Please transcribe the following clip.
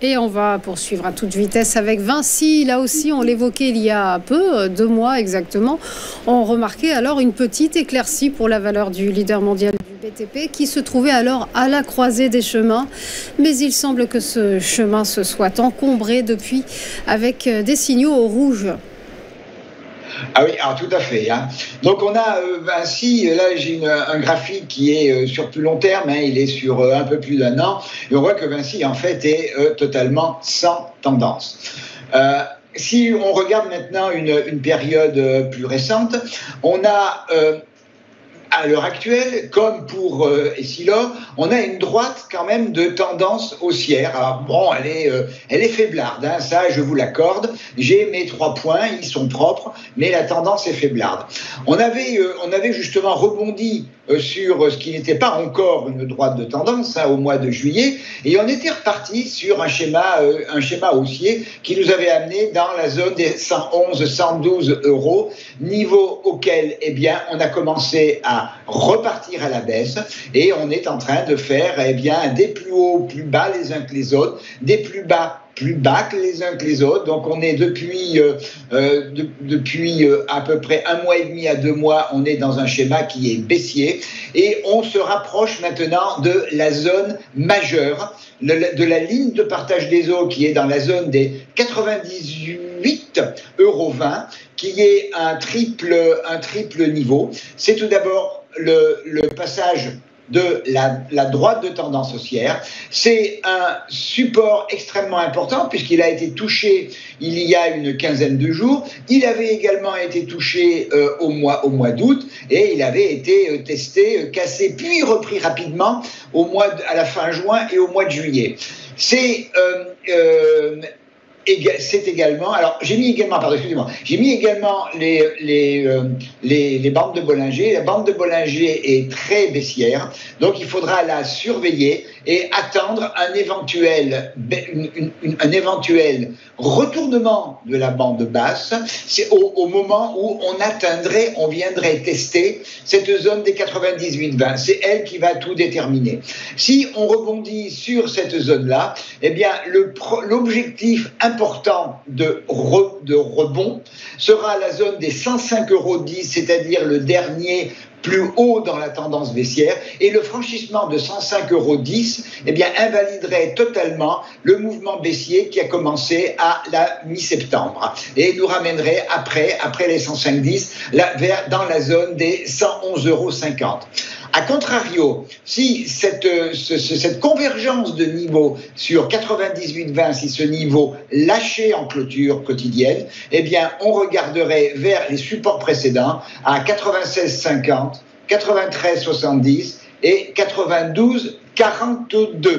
Et on va poursuivre à toute vitesse avec Vinci. Là aussi, on l'évoquait il y a peu, 2 mois exactement. On remarquait alors une petite éclaircie pour la valeur du leader mondial du BTP qui se trouvait alors à la croisée des chemins. Mais il semble que ce chemin se soit encombré depuis avec des signaux au rouge. Ah oui, alors tout à fait. Hein. Donc on a Vinci, là j'ai un graphique qui est sur plus long terme, hein, il est sur un peu plus d'1 an, et on voit que Vinci en fait est totalement sans tendance. Si on regarde maintenant une période plus récente, on a à l'heure actuelle, comme pour Essilor, on a une droite quand même de tendance haussière. Alors bon, elle est faiblarde, hein, ça je vous l'accorde. J'ai mes 3 points, ils sont propres, mais la tendance est faiblarde. On avait justement rebondi sur ce qui n'était pas encore une droite de tendance hein, au mois de juillet, et on était reparti sur un schéma haussier qui nous avait amené dans la zone des 111-112 euros, niveau auquel eh bien, on a commencé à repartir à la baisse, et on est en train de faire eh bien, des plus hauts, plus bas les uns que les autres, des plus bas que les uns que les autres. Donc on est depuis à peu près 1 mois et demi à 2 mois, on est dans un schéma qui est baissier, et on se rapproche maintenant de la zone majeure, de la ligne de partage des eaux qui est dans la zone des 98,20 €, qui est un triple niveau. C'est tout d'abord le passage de la droite de tendance haussière. C'est un support extrêmement important puisqu'il a été touché il y a une quinzaine de jours. Il avait également été touché au mois d'août, et il avait été testé, cassé, puis repris rapidement à la fin juin et au mois de juillet. C'est également, alors j'ai mis également les bandes de Bollinger. La bande de Bollinger est très baissière, donc il faudra la surveiller et attendre un éventuel retournement de la bande basse. C'est au moment où on viendrait tester cette zone des 98,20. C'est elle qui va tout déterminer. Si on rebondit sur cette zone-là, eh bien l'objectif important de rebond sera la zone des 105,10 €, c'est-à-dire le dernier plus haut dans la tendance baissière, et le franchissement de 105,10 € eh bien, invaliderait totalement le mouvement baissier qui a commencé à la mi-septembre et nous ramènerait après les 105,10 € dans la zone des 111,50 €. A contrario, si cette convergence de niveau sur 98,20, si ce niveau lâchait en clôture quotidienne, eh bien, on regarderait vers les supports précédents à 96,50, 93,70 et 92,42.